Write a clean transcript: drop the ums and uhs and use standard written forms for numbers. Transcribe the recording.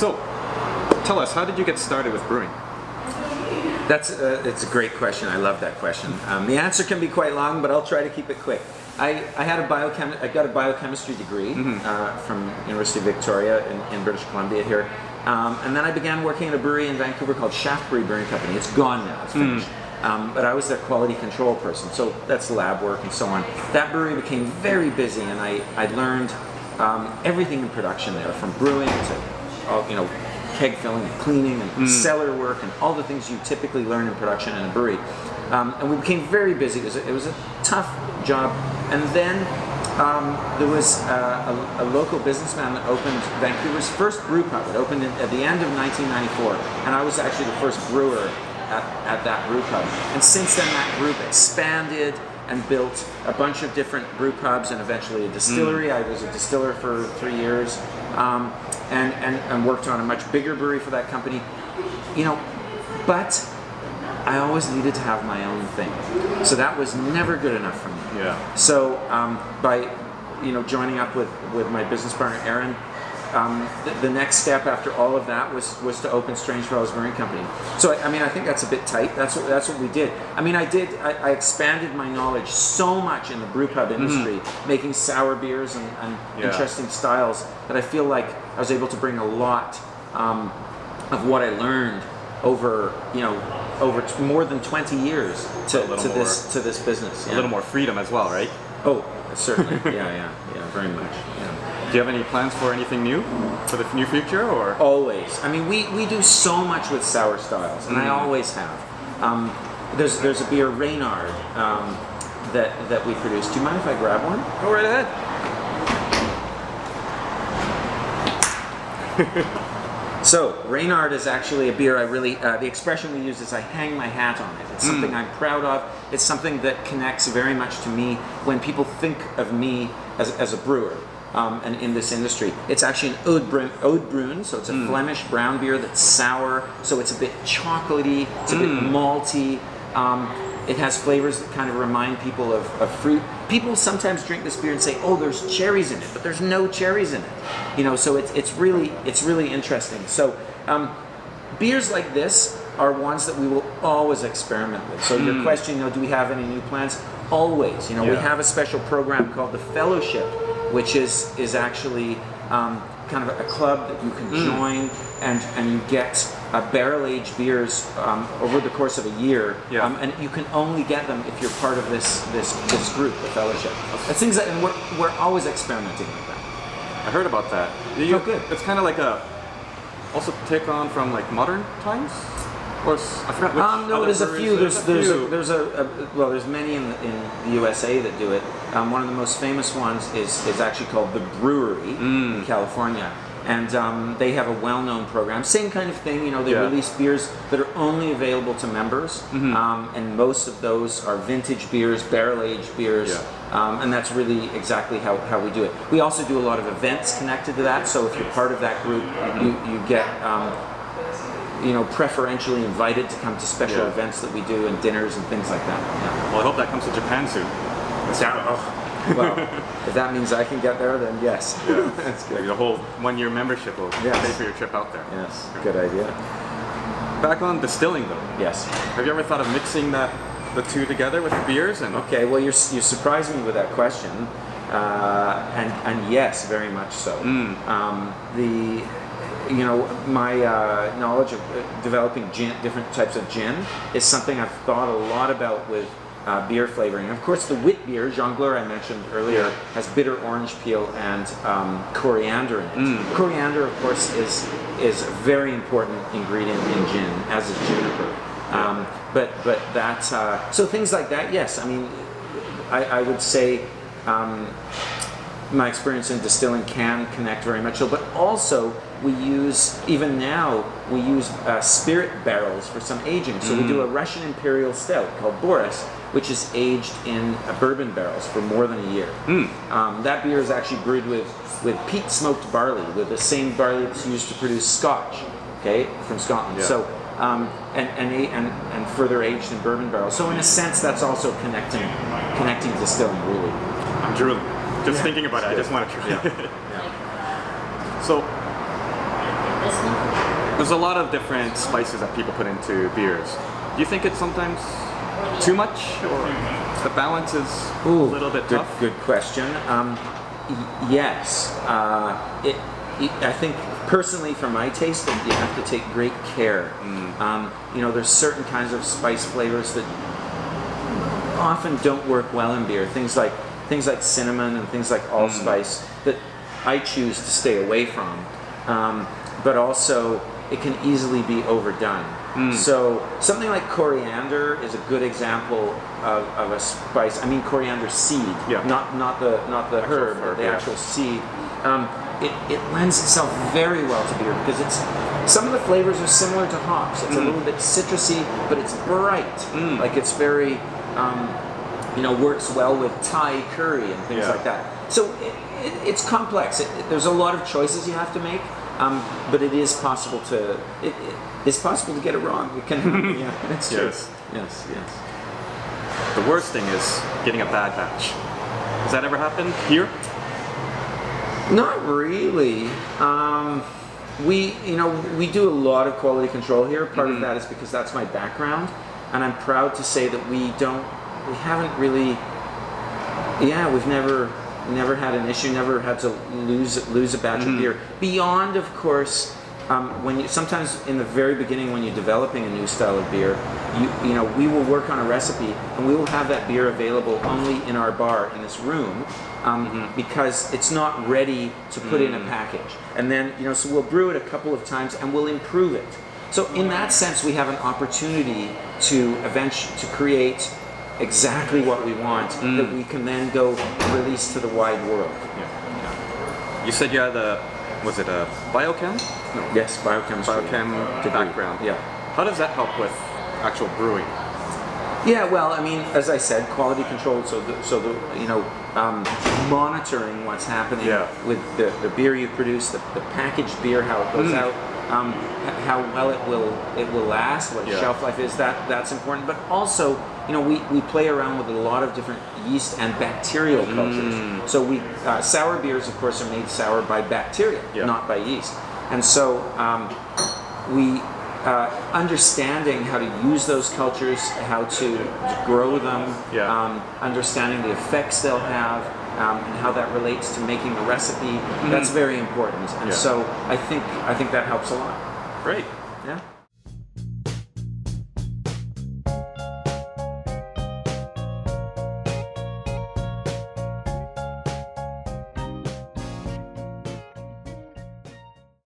So, tell us, how did you get started with brewing? It's a great question. I love that question. The answer can be quite long, but I'll try to keep it quick. I got a biochemistry degree from University of Victoria in British Columbia here, and then I began working at a brewery in Vancouver called Shaftesbury Brewing Company. It's gone now. It's finished. But I was their quality control person, so that's lab work and so on. That brewery became very busy, and I learned everything in production there, from brewing to keg filling and cleaning and cellar work and all the things you typically learn in production in a brewery. And we became very busy. It was a tough job. And then there was a local businessman that opened Vancouver's first brew pub. It opened at the end of 1994, and I was actually the first brewer at that brew pub. And since then, that group expanded and built a bunch of different brew pubs and eventually a distillery. I was a distiller for 3 years, and worked on a much bigger brewery for that company. But I always needed to have my own thing, so that was never good enough for me. Yeah. So by joining up with my business partner Aaron, the next step after all of that was to open Strange Fellows Brewing Company. So I think that's a bit tight. That's what we did. I expanded my knowledge so much in the brew pub industry, making sour beers and interesting styles, that I feel like I was able to bring a lot of what I learned over more than 20 years to this business. A little more freedom as well, right? Oh, certainly. yeah, very much. Yeah. Do you have any plans for anything new for the near future, or? Always. We do so much with sour styles, and I always have. There's a beer, Reynard, that we produce. Do you mind if I grab one? Go right ahead. So, Reynard is actually a beer the expression we use is I hang my hat on it. It's something I'm proud of. It's something that connects very much to me when people think of me as a brewer. And in this industry, it's actually an Oud Bruin, so it's a Flemish brown beer that's sour, so it's a bit chocolatey, it's a bit malty. It has flavors that kind of remind people of fruit. People sometimes drink this beer and say, "Oh, there's cherries in it," but there's no cherries in it. So it's really interesting. So beers like this are ones that we will always experiment with. So your question, do we have any new plans? Always. We have a special program called the Fellowship, which is actually kind of a club that you can join, and you get barrel-aged beers over the course of a year, and you can only get them if you're part of this group, the Fellowship. That's things that, and we're always experimenting with that. I heard about that. Good. It's kind of like also take on from like modern times. Or I forgot which no, there's a few. There's many in the USA that do it. One of the most famous ones is actually called the Brewery in California, and they have a well-known program. Same kind of thing. They release beers that are only available to members, and most of those are vintage beers, barrel-aged beers, and that's really exactly how we do it. We also do a lot of events connected to that. So if you're part of that group, you get preferentially invited to come to special events that we do, and dinners and things like that. Yeah. Well, I hope that comes to Japan soon. Well, if that means I can get there, then yes. Yeah. That's good. Like the whole 1-year membership will pay for your trip out there. Yes, good idea. Back on distilling though. Yes. Have you ever thought of mixing the two together with the beers? Okay, well you surprised me with that question, and yes, very much so. My knowledge of developing different types of gin is something I've thought a lot about with beer flavoring. And of course, the wit beer, Jongleur, I mentioned earlier, has bitter orange peel and coriander in it. Coriander, of course, is a very important ingredient in gin, as is juniper. But that's so things like that. Yes, I would say. My experience in distilling can connect very much so, but also we use spirit barrels for some aging. So we do a Russian Imperial Stout called Boris, which is aged in bourbon barrels for more than a year. That beer is actually brewed with peat smoked barley, with the same barley that's used to produce Scotch, from Scotland. Yeah. So and further aged in bourbon barrels. So in a sense, that's also connecting distilling really. I'm drooling. Just thinking about it, I just want to try. Yeah. So, There's a lot of different spices that people put into beers. Do you think it's sometimes too much, or the balance is a little bit tough? Good question. Yes. I think personally, for my taste, that you have to take great care. There's certain kinds of spice flavors that often don't work well in beer. Things like cinnamon and things like allspice that I choose to stay away from. But also, it can easily be overdone. So something like coriander is a good example of a spice. I mean coriander seed, not the herb, or the actual seed. It lends itself very well to beer because some of the flavors are similar to hops. It's a little bit citrusy, but it's bright. Like it's very, works well with Thai curry and things like that. So it's complex. There's a lot of choices you have to make, but it is possible to it's possible to get it wrong. It can, it's true. Yes. The worst thing is getting a bad batch. Has that ever happened here? Not really. We do a lot of quality control here. Part of that is because that's my background, and I'm proud to say that we've never had an issue, never had to lose a batch of beer. Beyond, of course, sometimes in the very beginning when you're developing a new style of beer, we will work on a recipe and we will have that beer available only in our bar in this room because it's not ready to put in a package. And then so we'll brew it a couple of times and we'll improve it. So in that sense, we have an opportunity to create exactly what we want that we can then go release to the wide world. You said you had was it a biochem? No. Yes, biochemistry. Biochem background. Yeah. How does that help with actual brewing? Yeah, well, I mean, as I said, quality control. So monitoring what's happening with the beer you produce, the packaged beer, how it goes out, how well it will last, what shelf life is. That's important. But also, we play around with a lot of different yeast and bacterial cultures. So sour beers, of course, are made sour by bacteria, not by yeast. And so understanding how to use those cultures, how to grow them, understanding the effects they'll have, and how that relates to making the recipe, that's very important. And so I think that helps a lot. Great. Yeah.